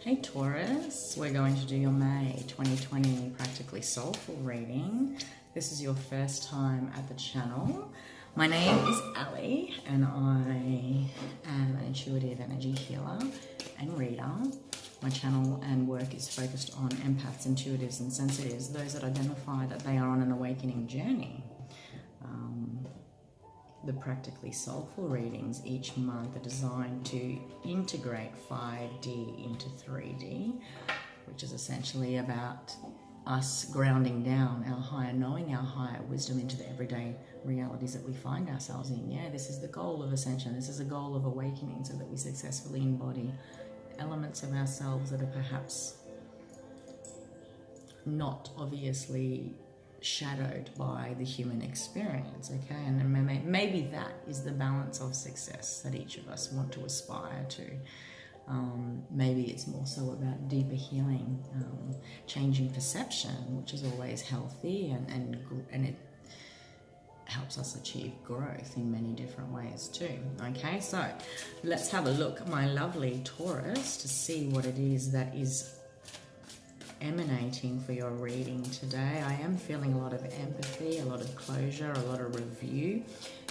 Hey Taurus, we're going to do your May 2020 Practically Soulful reading. This is your first time at the channel. My name is Ali and I am an intuitive energy healer and reader. My channel and work is focused on empaths, intuitives and sensitives, those that identify that they are on an awakening journey. The Practically Soulful readings each month are designed to integrate 5D into 3D, which is essentially about us grounding down our higher knowing, our higher wisdom into the everyday realities that we find ourselves in. Yeah, this is the goal of ascension. This is a goal of awakening so that we successfully embody elements of ourselves that are perhaps not obviously shadowed by the human experience, okay? And maybe that is the balance of success that each of us want to aspire to. Maybe it's more so about deeper healing, changing perception, which is always healthy, and it helps us achieve growth in many different ways too. Okay, so let's have a look, my lovely Taurus, to see what it is that is emanating for your reading today. I am feeling a lot of empathy, a lot of closure, a lot of review.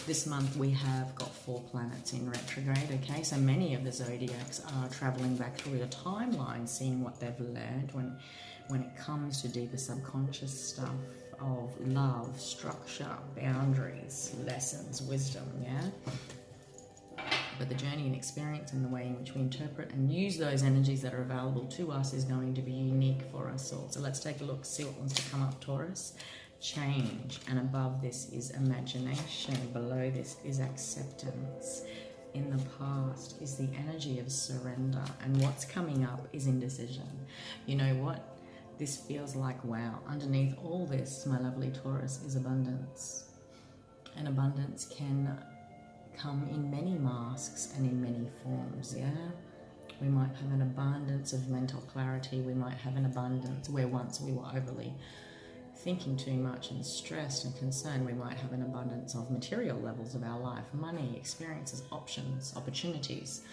This month we have got 4 planets in retrograde, okay? So many of the zodiacs are traveling back through the timeline, seeing what they've learned when it comes to deeper subconscious stuff of love, structure, boundaries, lessons, wisdom, yeah? But the journey and experience and the way in which we interpret and use those energies that are available to us is going to be unique for us all. So let's take a look, see what wants to come up, Taurus. Change, and above this is imagination, below this is acceptance. In the past is the energy of surrender, and what's coming up is indecision. You know what? This feels like, wow, underneath all this, my lovely Taurus, is abundance. And abundance can come in many masks and in many forms, yeah? We might have an abundance of mental clarity. We might have an abundance where once we were overly thinking too much and stressed and concerned. We might have an abundance of material levels of our life, money, experiences, options, opportunities.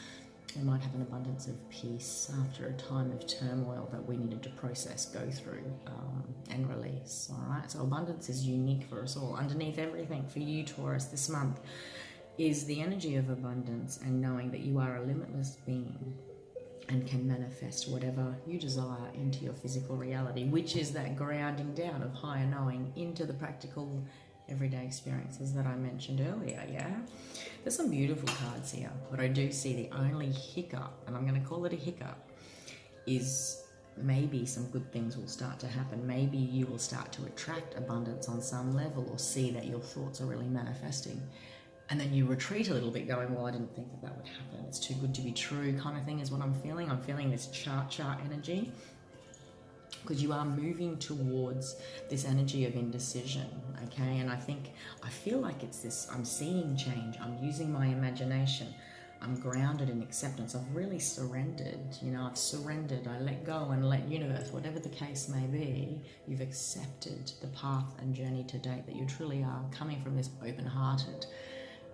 We might have an abundance of peace after a time of turmoil that we needed to process, go through, and release, all right? So abundance is unique for us all. Underneath everything for you, Taurus, this month is the energy of abundance and knowing that you are a limitless being and can manifest whatever you desire into your physical reality, which is that grounding down of higher knowing into the practical everyday experiences that I mentioned earlier, yeah? There's some beautiful cards here, but I do see the only hiccup, and I'm going to call it a hiccup, is maybe some good things will start to happen. Maybe you will start to attract abundance on some level or see that your thoughts are really manifesting. And then you retreat a little bit going, well, I didn't think that that would happen. It's too good to be true kind of thing is what I'm feeling. I'm feeling this chart energy because you are moving towards this energy of indecision, okay? And I feel like it's this, I'm seeing change. I'm using my imagination. I'm grounded in acceptance. I've really surrendered, you know, I've surrendered. I let go and let universe, whatever the case may be, you've accepted the path and journey to date that you truly are coming from this open-hearted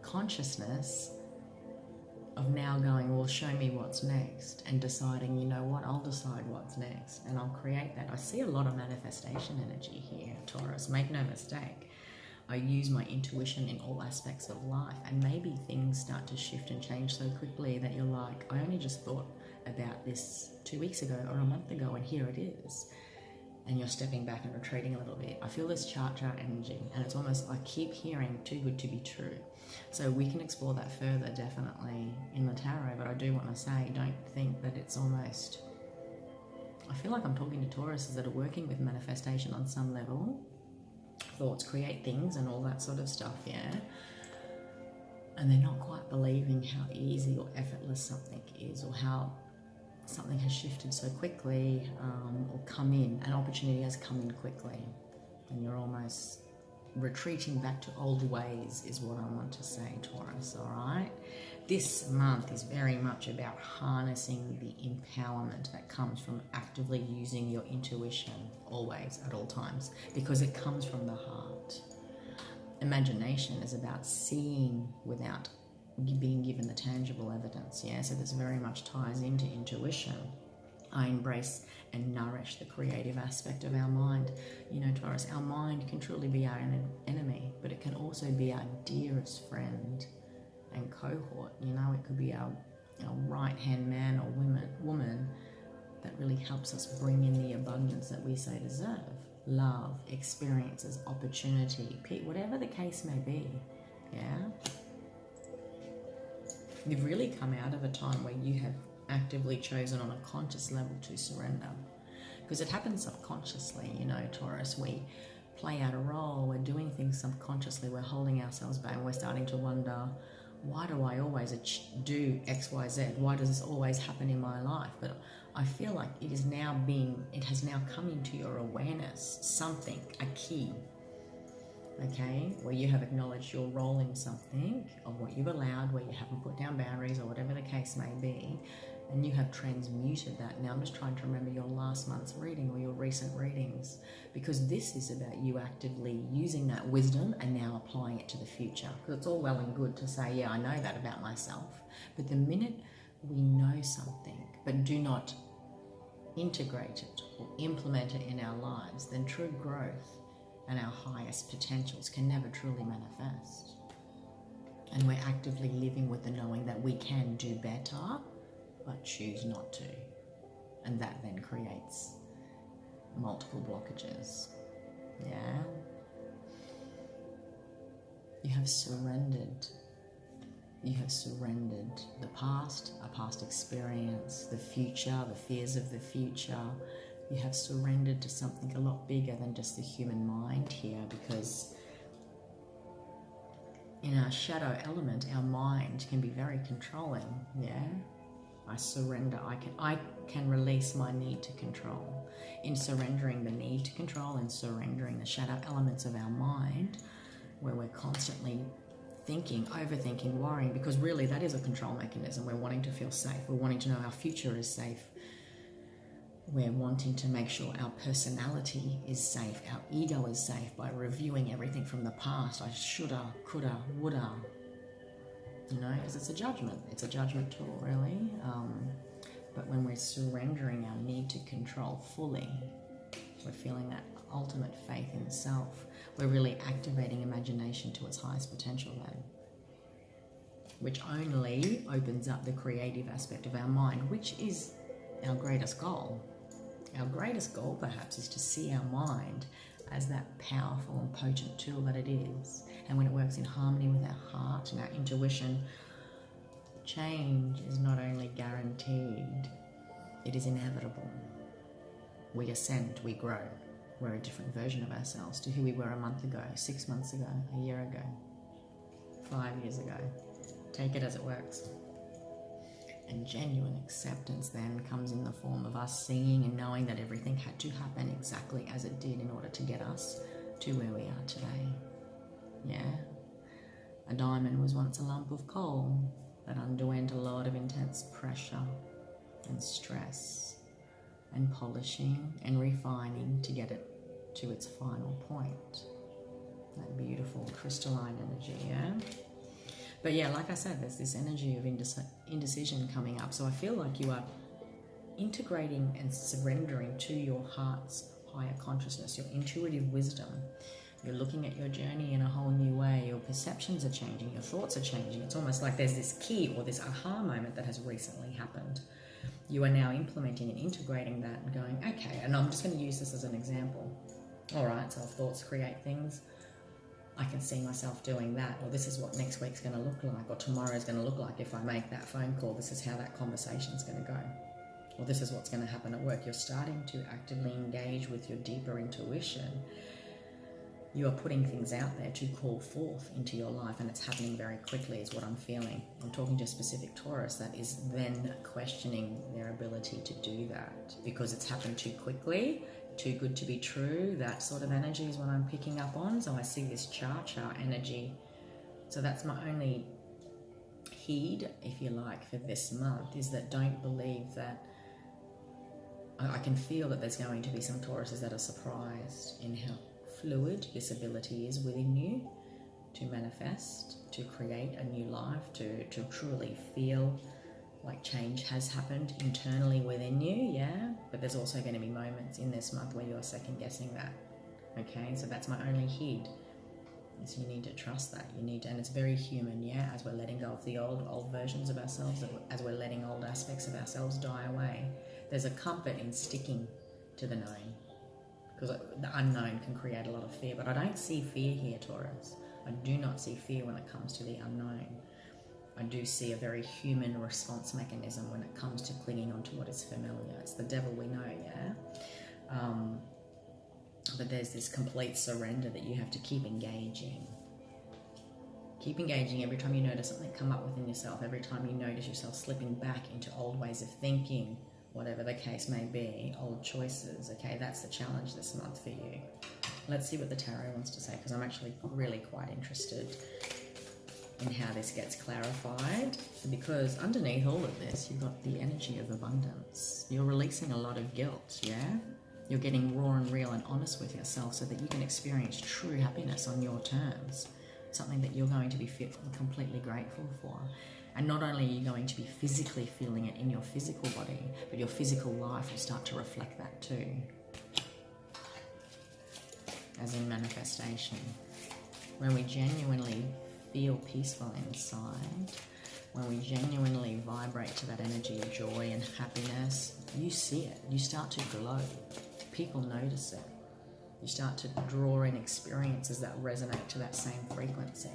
consciousness of now going, well, show me what's next, and deciding, you know what, I'll decide what's next and I'll create that. I see a lot of manifestation energy here, Taurus, make no mistake. I use my intuition in all aspects of life, and maybe things start to shift and change so quickly that you're like, I only just thought about this 2 weeks ago or a month ago and here it is. And you're stepping back and retreating a little bit. I feel this chart energy, and it's almost, I keep hearing too good to be true. So we can explore that further definitely in the tarot, but I do want to say, don't think that it's almost, I feel like I'm talking to Tauruses that are working with manifestation on some level. Thoughts create things and all that sort of stuff, yeah? And they're not quite believing how easy or effortless something is, or how something has shifted so quickly, or come in, an opportunity has come in quickly, and you're almost retreating back to old ways is what I want to say, Taurus, all right? This month is very much about harnessing the empowerment that comes from actively using your intuition always, at all times, because it comes from the heart. Imagination is about seeing without being given the tangible evidence, yeah? So this very much ties into intuition. I embrace and nourish the creative aspect of our mind. You know, Taurus, our mind can truly be our enemy, but it can also be our dearest friend and cohort. You know, it could be our right-hand man or woman that really helps us bring in the abundance that we so deserve. Love, experiences, opportunity, whatever the case may be. Yeah? You've really come out of a time where you have actively chosen on a conscious level to surrender. Because it happens subconsciously, you know, Taurus. We play out a role, we're doing things subconsciously, we're holding ourselves back, and we're starting to wonder, why do I always do X, Y, Z? Why does this always happen in my life? But I feel like it has now come into your awareness, something, a key, okay, where you have acknowledged your role in something, of what you've allowed, where you haven't put down boundaries, or whatever the case may be, and you have transmuted that. Now I'm just trying to remember your last month's reading or your recent readings, because this is about you actively using that wisdom and now applying it to the future. Because it's all well and good to say, yeah, I know that about myself, but the minute we know something but do not integrate it or implement it in our lives, then true growth and our highest potentials can never truly manifest. And we're actively living with the knowing that we can do better, but choose not to. And that then creates multiple blockages. Yeah? You have surrendered. You have surrendered the past, a past experience, the future, the fears of the future. You have surrendered to something a lot bigger than just the human mind here, because in our shadow element, our mind can be very controlling. Yeah? I surrender. I can release my need to control. In surrendering the need to control and surrendering the shadow elements of our mind, where we're constantly thinking, overthinking, worrying, because really that is a control mechanism. We're wanting to feel safe. We're wanting to know our future is safe. We're wanting to make sure our personality is safe, our ego is safe, by reviewing everything from the past. I shoulda, coulda, woulda. You know, because it's a judgment. It's a judgment tool, really. But when we're surrendering our need to control fully, we're feeling that ultimate faith in self. We're really activating imagination to its highest potential then, which only opens up the creative aspect of our mind, which is our greatest goal. Our greatest goal, perhaps, is to see our mind as that powerful and potent tool that it is. And when it works in harmony with our heart and our intuition, change is not only guaranteed, it is inevitable. We ascend, we grow. We're a different version of ourselves to who we were a month ago, 6 months ago, a year ago, 5 years ago. Take it as it works. And genuine acceptance then comes in the form of us seeing and knowing that everything had to happen exactly as it did in order to get us to where we are today. Yeah? A diamond was once a lump of coal that underwent a lot of intense pressure and stress and polishing and refining to get it to its final point. That beautiful crystalline energy, yeah? But yeah, like I said, there's this energy of indecision coming up. So I feel like you are integrating and surrendering to your heart's higher consciousness, your intuitive wisdom. You're looking at your journey in a whole new way. Your perceptions are changing. Your thoughts are changing. It's almost like there's this key or this aha moment that has recently happened. You are now implementing and integrating that and going, okay, and I'm just going to use this as an example. All right, so if thoughts create things, I can see myself doing that, or this is what next week's going to look like, or tomorrow's going to look like if I make that phone call. This is how that conversation's going to go, or this is what's going to happen at work. You're starting to actively engage with your deeper intuition. You are putting things out there to call forth into your life, and it's happening very quickly is what I'm feeling. I'm talking to a specific Taurus that is then questioning their ability to do that because it's happened too quickly, too good to be true. That sort of energy is what I'm picking up on. So I see this chart energy. So that's my only heed, if you like, for this month, is that don't believe that. I can feel that there's going to be some Tauruses that are surprised in how fluid this ability is within you to manifest, to create a new life, to truly feel like change has happened internally within you, yeah? but there's also going to be moments in this month where you're second guessing that. Okay, so that's my only hint. Is you need to trust that. You need to, and it's very human, yeah, as we're letting go of the old versions of ourselves, as we're letting old aspects of ourselves die away. There's a comfort in sticking to the known, because the unknown can create a lot of fear. But I don't see fear here, Taurus. I do not see fear when it comes to the unknown. I do see a very human response mechanism when it comes to clinging on to what is familiar. It's the devil we know, yeah? But there's this complete surrender that you have to keep engaging. Keep engaging every time you notice something come up within yourself, every time you notice yourself slipping back into old ways of thinking, whatever the case may be, old choices, okay? That's the challenge this month for you. Let's see what the tarot wants to say, because I'm actually really quite interested in how this gets clarified, because underneath all of this, you've got the energy of abundance. You're releasing a lot of guilt, yeah? You're getting raw and real and honest with yourself so that you can experience true happiness on your terms, something that you're going to be completely grateful for. And not only are you going to be physically feeling it in your physical body, but your physical life will start to reflect that too, as in manifestation. When we genuinely feel peaceful inside, when we genuinely vibrate to that energy of joy and happiness, you see it. You start to glow. People notice it. You start to draw in experiences that resonate to that same frequency.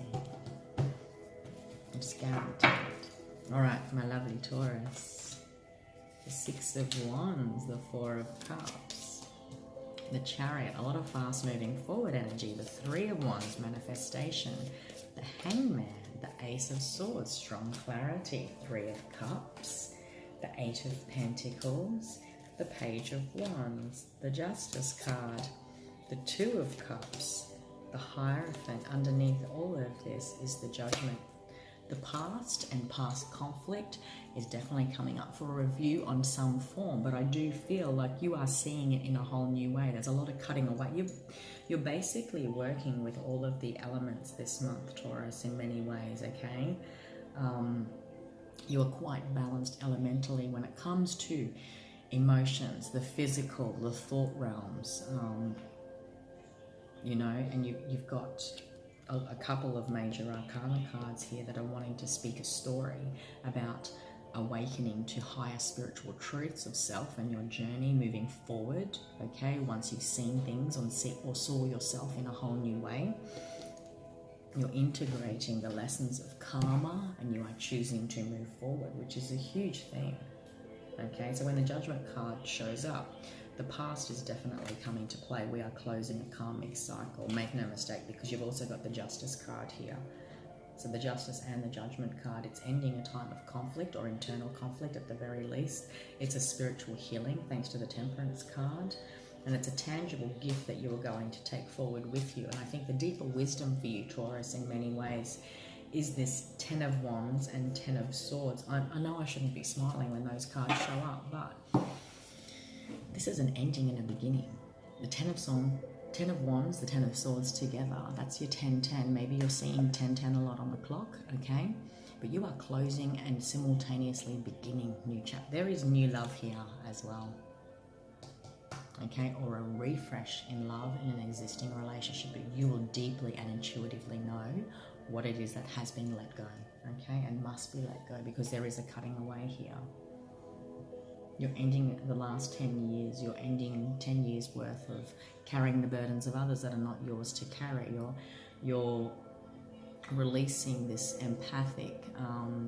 It's guaranteed. All right, my lovely Taurus. The Six of Wands, the Four of Cups, the Chariot, a lot of fast-moving forward energy, the Three of Wands, manifestation, the Hangman, the Ace of Swords, strong clarity, Three of Cups, the Eight of Pentacles, the Page of Wands, the Justice card, the Two of Cups, the Hierophant. Underneath all of this is the Judgment. The past and past conflict is definitely coming up for a review on some form, but I do feel like you are seeing it in a whole new way. There's a lot of cutting away. You're basically working with all of the elements this month, Taurus, in many ways, okay? You are quite balanced elementally when it comes to emotions, the physical, the thought realms, you know, and you've got a couple of major arcana cards here that are wanting to speak a story about awakening to higher spiritual truths of self and your journey moving forward, okay? Once you've seen things or saw yourself in a whole new way, you're integrating the lessons of karma and you are choosing to move forward, which is a huge thing, okay? So when the Judgment card shows up, the past is definitely coming to play. We are closing a karmic cycle. Make no mistake, because you've also got the Justice card here. So the Justice and the Judgment card, it's ending a time of conflict or internal conflict at the very least. It's a spiritual healing thanks to the Temperance card. And it's a tangible gift that you're going to take forward with you. And I think the deeper wisdom for you, Taurus, in many ways, is this Ten of Wands and Ten of Swords. I know I shouldn't be smiling when those cards show up, but this is an ending and a beginning. The Ten of Wands, the Ten of Swords together, that's your 10-10. Maybe you're seeing 10-10 a lot on the clock, okay? But you are closing and simultaneously beginning new chapter. There is new love here as well, okay? Or a refresh in love in an existing relationship. But you will deeply and intuitively know what it is that has been let go, okay? And must be let go, because there is a cutting away here. You're ending the last 10 years. You're ending 10 years worth of carrying the burdens of others that are not yours to carry. You're releasing this empathic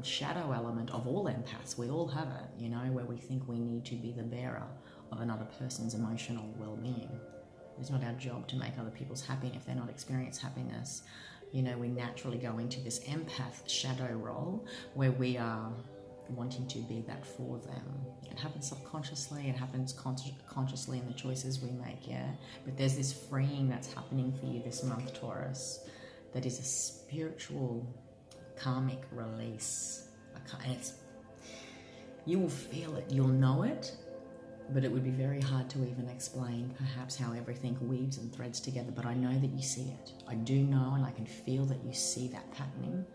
shadow element of all empaths. We all have it, you know, where we think we need to be the bearer of another person's emotional well-being. It's not our job to make other people's happy. If they're not experiencing happiness, you know, we naturally go into this empath shadow role where we are wanting to be that for them. It happens subconsciously, it happens consciously in the choices we make, yeah? But there's this freeing that's happening for you this month, Taurus, that is a spiritual karmic release. And you will feel it, you'll know it, but it would be very hard to even explain perhaps how everything weaves and threads together, but I know that you see it. I do know, and I can feel that you see that patterning.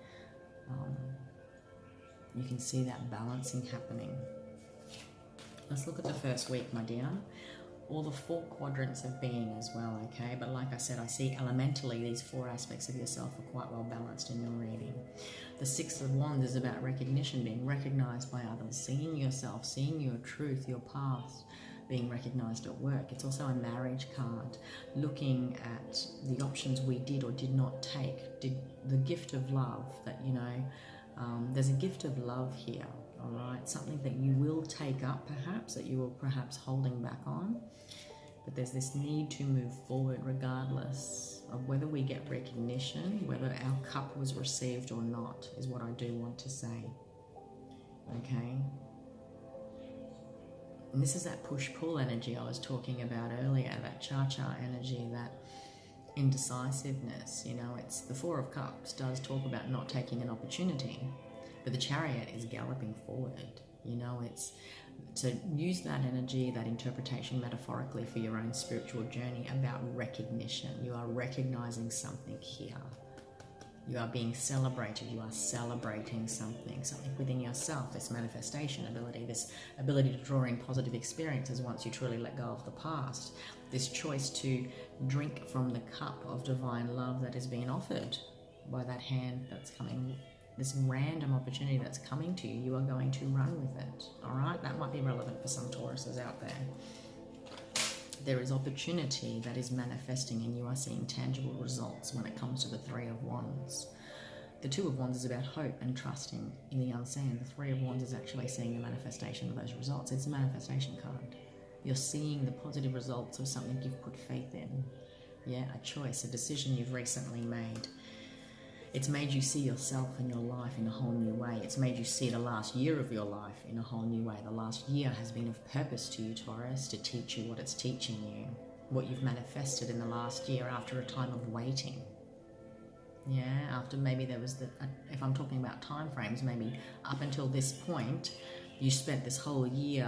You can see that balancing happening. Let's look at the first week, my dear. All the 4 quadrants of being as well, okay? But like I said, I see elementally these 4 aspects of yourself are quite well balanced in your reading. The 6 of Wands is about recognition, being recognized by others, seeing yourself, seeing your truth, your past, being recognized at work. It's also a marriage card, looking at the options we did or did not take. The gift of love that, you know, there's a gift of love here, all right? Something that you will take up perhaps, that you were perhaps holding back on. But there's this need to move forward regardless of whether we get recognition, whether our cup was received or not, is what I do want to say, okay? And this is that push-pull energy I was talking about earlier, that cha-cha energy, that indecisiveness. You know, it's the 4 of Cups does talk about not taking an opportunity, but the Chariot is galloping forward. You know, it's to use that energy, that interpretation metaphorically for your own spiritual journey about recognition. You are recognizing something here. You are being celebrated. You are celebrating something within yourself, this manifestation ability, this ability to draw in positive experiences once you truly let go of the past, this choice to drink from the cup of divine love that is being offered by that hand that's coming, this random opportunity that's coming to you. You are going to run with it, all right? That might be relevant for some Tauruses out there. There is opportunity that is manifesting and you are seeing tangible results when it comes to the 3 of Wands. The 2 of Wands is about hope and trusting in the unseen. The 3 of Wands is actually seeing the manifestation of those results. It's a manifestation card. You're seeing the positive results of something you've put faith in. Yeah, a choice, a decision you've recently made. It's made you see yourself and your life in a whole new way. It's made you see the last year of your life in a whole new way. The last year has been of purpose to you, Taurus, to teach you what it's teaching you, what you've manifested in the last year after a time of waiting. Yeah, after maybe there was if I'm talking about time frames, maybe up until this point, you spent this whole year,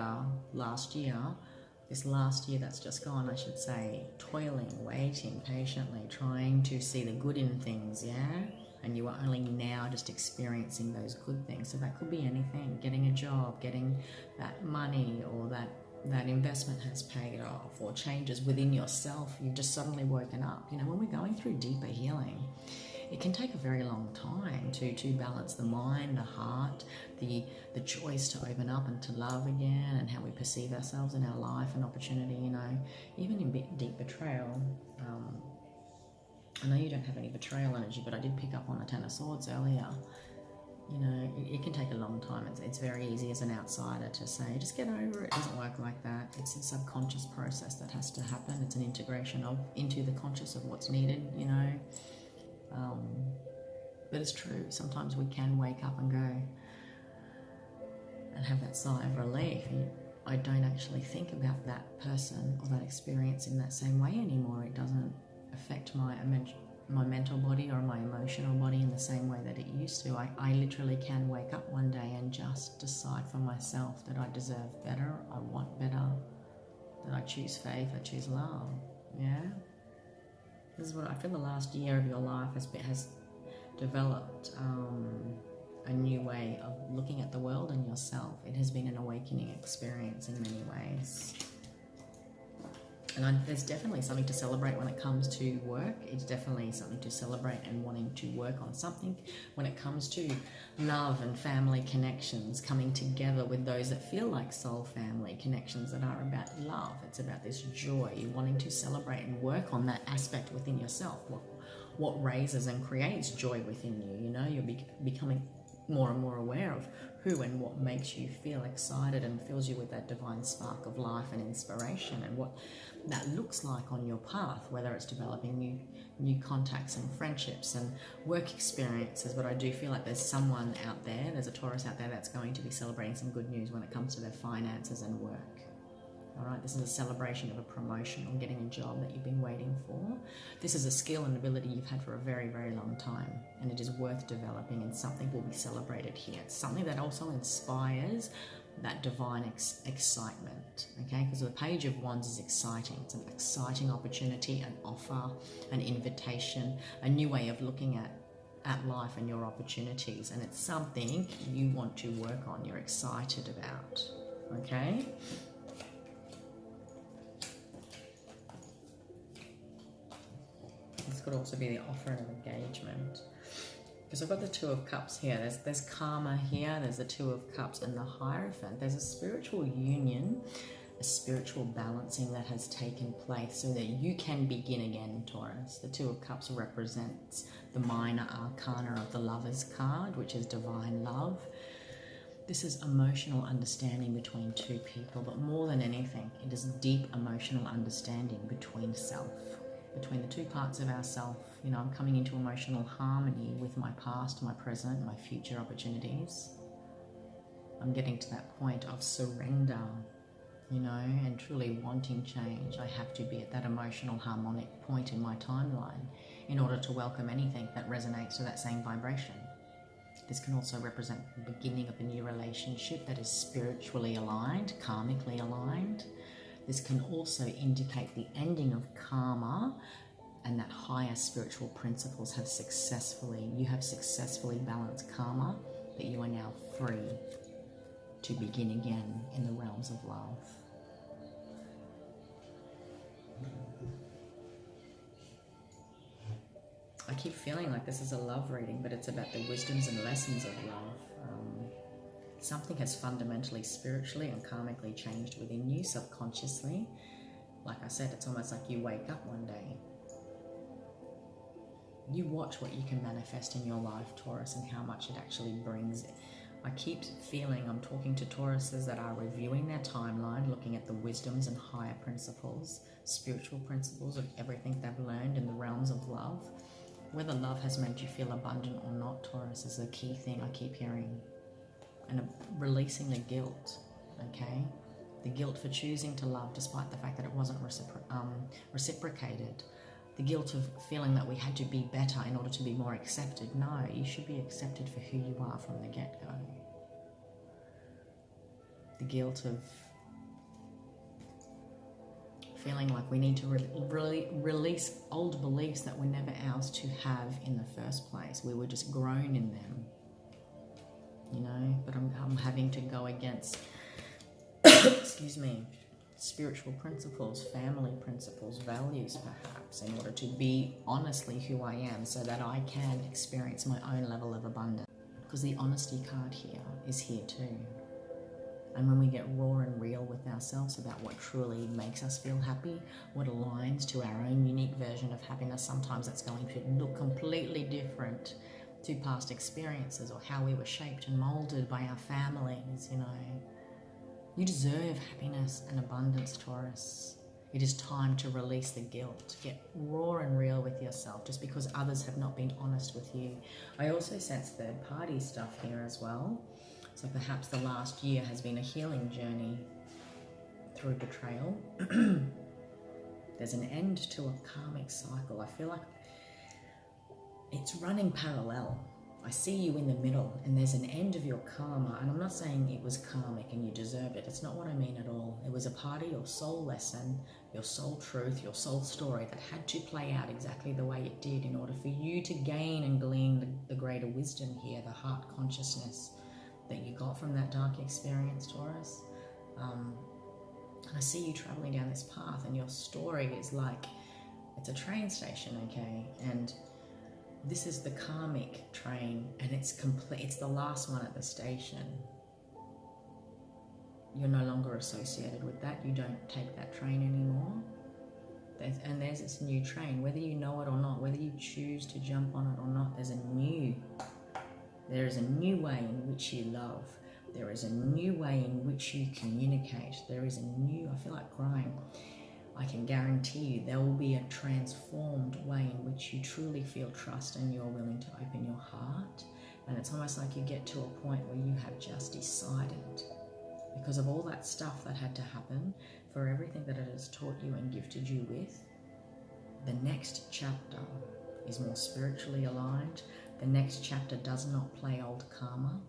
this last year that's just gone, I should say, toiling, waiting patiently, trying to see the good in things, yeah? And you are only now just experiencing those good things. So that could be anything, getting a job, getting that money, or that investment has paid off, or changes within yourself. You've just suddenly woken up. You know, when we're going through deeper healing, it can take a very long time to balance the mind, the heart, the choice to open up and to love again, and how we perceive ourselves in our life and opportunity, you know, even in deep betrayal. I know you don't have any betrayal energy, but I did pick up on the 10 of Swords earlier. You know, it can take a long time. It's very easy as an outsider to say, just get over it. It doesn't work like that. It's a subconscious process that has to happen. It's an integration into the conscious of what's needed, you know. But it's true. Sometimes we can wake up and go and have that sigh of relief. I don't actually think about that person or that experience in that same way anymore. It doesn't affect my mental body or my emotional body in the same way that it used to. I literally can wake up one day and just decide for myself that I deserve better, I want better, that I choose faith, I choose love. Yeah? This is what I feel the last year of your life has developed a new way of looking at the world and yourself. It has been an awakening experience in many ways. And there's definitely something to celebrate when it comes to work. It's definitely something to celebrate and wanting to work on something when it comes to love and family connections, coming together with those that feel like soul family connections that are about love. It's about this joy, wanting to celebrate and work on that aspect within yourself. What raises and creates joy within you. You know, you're becoming more and more aware of who and what makes you feel excited and fills you with that divine spark of life and inspiration, and what that looks like on your path, whether it's developing new contacts and friendships and work experiences. But I do feel like there's someone out there, there's a Taurus out there that's going to be celebrating some good news when it comes to their finances and work. All right, this is a celebration of a promotion or getting a job that you've been waiting for. This is a skill and ability you've had for a very, very long time, and it is worth developing, and something will be celebrated here. It's something that also inspires that divine excitement, okay? Because the Page of Wands is exciting. It's an exciting opportunity, an offer, an invitation, a new way of looking at life and your opportunities, and it's something you want to work on, you're excited about, okay? could also be the offer of engagement. Because I've got the Two of Cups here. There's karma here. There's the Two of Cups and the Hierophant. There's a spiritual union, a spiritual balancing that has taken place so that you can begin again, Taurus. The Two of Cups represents the minor arcana of the Lover's card, which is divine love. This is emotional understanding between two people, but more than anything, it is deep emotional understanding between self, between the two parts of ourself. You know, I'm coming into emotional harmony with my past, my present, my future opportunities. I'm getting to that point of surrender, you know, and truly wanting change. I have to be at that emotional harmonic point in my timeline in order to welcome anything that resonates to that same vibration. This can also represent the beginning of a new relationship that is spiritually aligned, karmically aligned. This can also indicate the ending of karma and that higher spiritual principles have you have successfully balanced karma, that you are now free to begin again in the realms of love. I keep feeling like this is a love reading, but it's about the wisdoms and lessons of love. Something has fundamentally, spiritually and karmically changed within you subconsciously. Like I said, it's almost like you wake up one day. You watch what you can manifest in your life, Taurus, and how much it actually brings. I keep feeling I'm talking to Tauruses that are reviewing their timeline, looking at the wisdoms and higher principles, spiritual principles of everything they've learned in the realms of love. Whether love has made you feel abundant or not, Taurus, is a key thing I keep hearing. And releasing the guilt, okay? The guilt for choosing to love despite the fact that it wasn't reciprocated. The guilt of feeling that we had to be better in order to be more accepted. No, you should be accepted for who you are from the get-go. The guilt of feeling like we need to release old beliefs that were never ours to have in the first place. We were just grown in them, you know. But I'm having to go against, excuse me, spiritual principles, family principles, values perhaps, in order to be honestly who I am so that I can experience my own level of abundance. Because the honesty card here is here too. And when we get raw and real with ourselves about what truly makes us feel happy, what aligns to our own unique version of happiness, sometimes it's going to look completely different to past experiences or how we were shaped and molded by our families, you know. You deserve happiness and abundance, Taurus. It is time to release the guilt. Get raw and real with yourself just because others have not been honest with you. I also sense third party stuff here as well. So perhaps the last year has been a healing journey through betrayal. There's an end to a karmic cycle. I feel like it's running parallel. I see you in the middle and there's an end of your karma. And I'm not saying it was karmic and you deserved it. It's not what I mean at all. It was a part of your soul lesson, your soul truth, your soul story that had to play out exactly the way it did in order for you to gain and glean the greater wisdom here, the heart consciousness that you got from that dark experience, Taurus. And I see you traveling down this path and your story is like, it's a train station, okay? And this is the karmic train and it's complete. It's the last one at the station. You're no longer associated with that. You don't take that train anymore. There's this new train, whether you know it or not, whether you choose to jump on it or not, there is a new way in which you love. There is a new way in which you communicate. There is a new, I feel like crying. I can guarantee you there will be a transformed way in which you truly feel trust and you're willing to open your heart. And it's almost like you get to a point where you have just decided, because of all that stuff that had to happen, for everything that it has taught you and gifted you with, the next chapter is more spiritually aligned. The next chapter does not play old karma.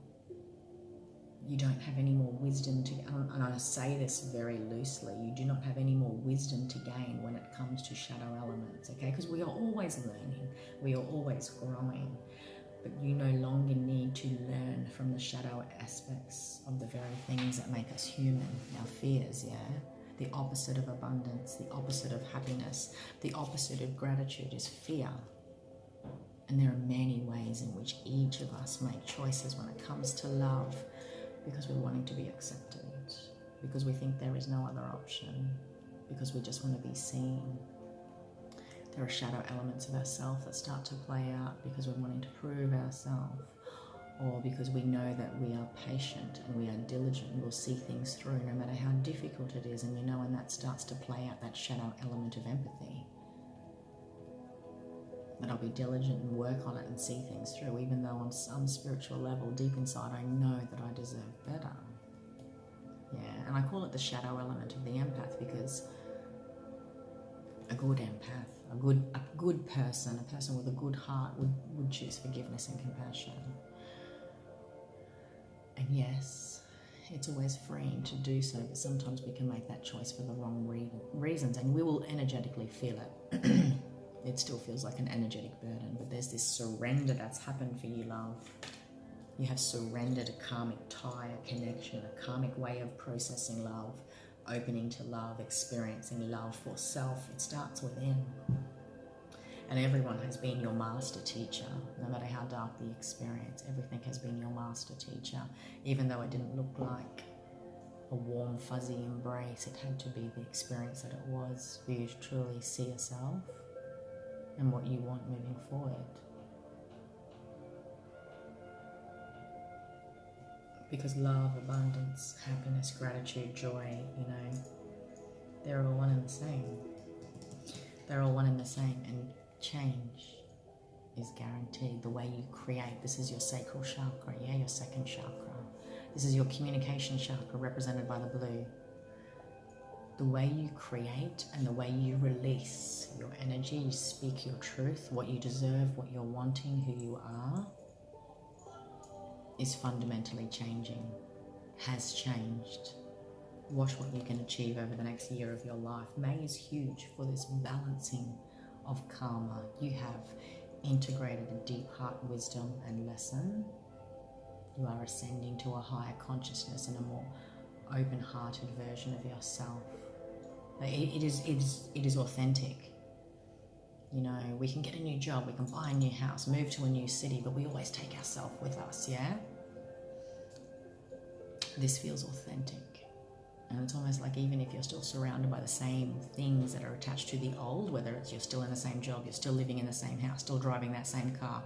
You don't have any more wisdom to, and I say this very loosely, you do not have any more wisdom to gain when it comes to shadow elements, okay? Because we are always learning, we are always growing, but you no longer need to learn from the shadow aspects of the very things that make us human, our fears, yeah? The opposite of abundance, the opposite of happiness, the opposite of gratitude is fear. And there are many ways in which each of us make choices when it comes to love, because we're wanting to be accepted, because we think there is no other option, because we just want to be seen. There are shadow elements of ourselves that start to play out because we're wanting to prove ourselves, or because we know that we are patient and we are diligent and we'll see things through no matter how difficult it is. And you know, when that starts to play out, that shadow element of empathy, that I'll be diligent and work on it and see things through, even though on some spiritual level, deep inside, I know that I deserve better. Yeah, and I call it the shadow element of the empath, because a good empath, a good person, a person with a good heart would choose forgiveness and compassion. And yes, it's always freeing to do so, but sometimes we can make that choice for the wrong reasons, and we will energetically feel it. It still feels like an energetic burden, but there's this surrender that's happened for you, love. You have surrendered a karmic tie, a connection, a karmic way of processing love, opening to love, experiencing love for self. It starts within. And everyone has been your master teacher, no matter how dark the experience. Everything has been your master teacher. Even though it didn't look like a warm, fuzzy embrace, it had to be the experience that it was for you to truly see yourself and what you want moving forward. Because love, abundance, happiness, gratitude, joy, you know, they're all one and the same. They're all one and the same, and change is guaranteed. The way you create, this is your sacral chakra, yeah, your second chakra. This is your communication chakra, represented by the blue. The way you create and the way you release your energy, you speak your truth, what you deserve, what you're wanting, who you are, is fundamentally changing, has changed. Watch what you can achieve over the next year of your life. May is huge for this balancing of karma. You have integrated a deep heart wisdom and lesson. You are ascending to a higher consciousness and a more open-hearted version of yourself. It is authentic. You know, we can get a new job, we can buy a new house, move to a new city, but we always take ourselves with us, yeah? This feels authentic. And it's almost like even if you're still surrounded by the same things that are attached to the old, whether it's you're still in the same job, you're still living in the same house, still driving that same car,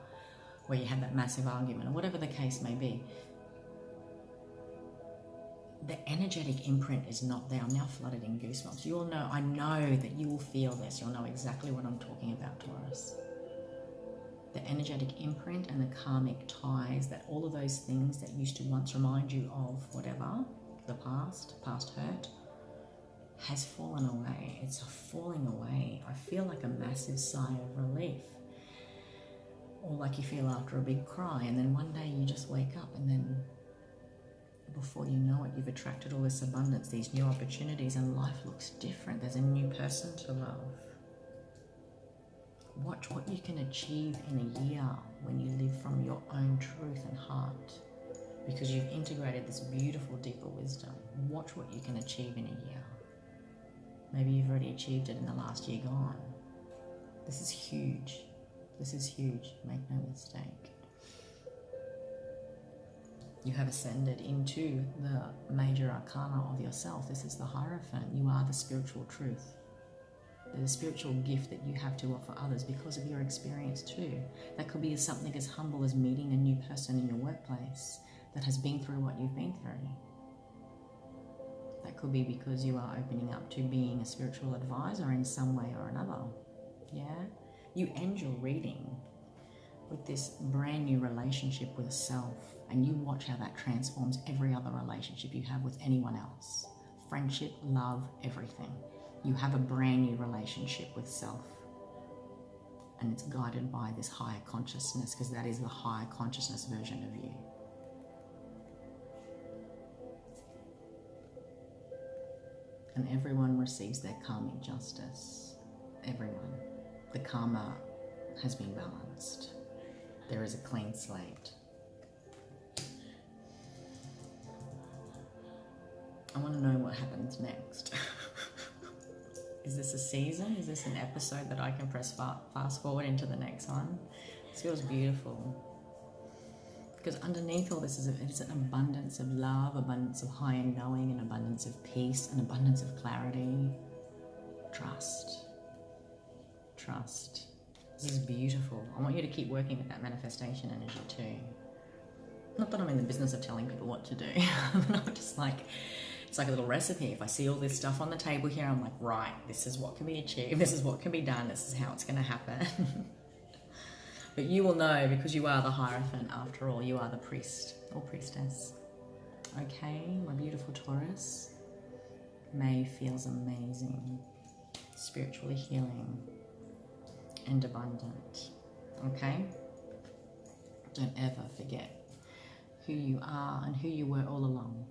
where you had that massive argument, or whatever the case may be, the energetic imprint is not there. I'm now flooded in goosebumps. You all know, I know that you will feel this. You'll know exactly what I'm talking about, Taurus. The energetic imprint and the karmic ties, that all of those things that used to once remind you of whatever, the past hurt, has fallen away. It's falling away. I feel like a massive sigh of relief. Or like you feel after a big cry, and then one day you just wake up, and then before you know it, you've attracted all this abundance, these new opportunities, and life looks different. There's a new person to love. Watch what you can achieve in a year when you live from your own truth and heart, because you've integrated this beautiful, deeper wisdom. Watch what you can achieve in a year. Maybe you've already achieved it in the last year gone. This is huge. This is huge. Make no mistake. You have ascended into the major arcana of yourself. This is the Hierophant. You are the spiritual truth. The spiritual gift that you have to offer others because of your experience too. That could be something as humble as meeting a new person in your workplace that has been through what you've been through. That could be because you are opening up to being a spiritual advisor in some way or another. Yeah? You end your reading with this brand new relationship with self, and you watch how that transforms every other relationship you have with anyone else. Friendship, love, everything. You have a brand new relationship with self, and it's guided by this higher consciousness, because that is the higher consciousness version of you. And everyone receives their karmic justice. Everyone. The karma has been balanced. There is a clean slate. I want to know what happens next. Is this a season? Is this an episode that I can press fast forward into the next one? This feels beautiful. Because underneath all this is an abundance of love, abundance of higher knowing, an abundance of peace, an abundance of clarity. Trust. Trust. This is beautiful. I want you to keep working with that manifestation energy too. Not that I'm in the business of telling people what to do. I'm just like, it's like a little recipe. If I see all this stuff on the table here, I'm like, right, this is what can be achieved. This is what can be done. This is how it's going to happen. But you will know, because you are the Hierophant after all. You are the priest or priestess. Okay, my beautiful Taurus. May feels amazing, spiritually healing and abundant. Okay? Don't ever forget who you are and who you were all along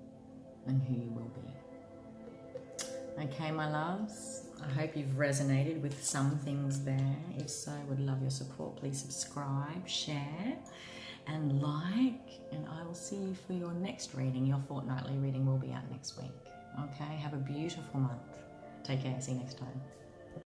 and who you will be. Okay, my loves? I hope you've resonated with some things there. If so, would love your support. Please subscribe, share, and like. And I will see you for your next reading. Your fortnightly reading will be out next week. Okay, have a beautiful month. Take care. See you next time.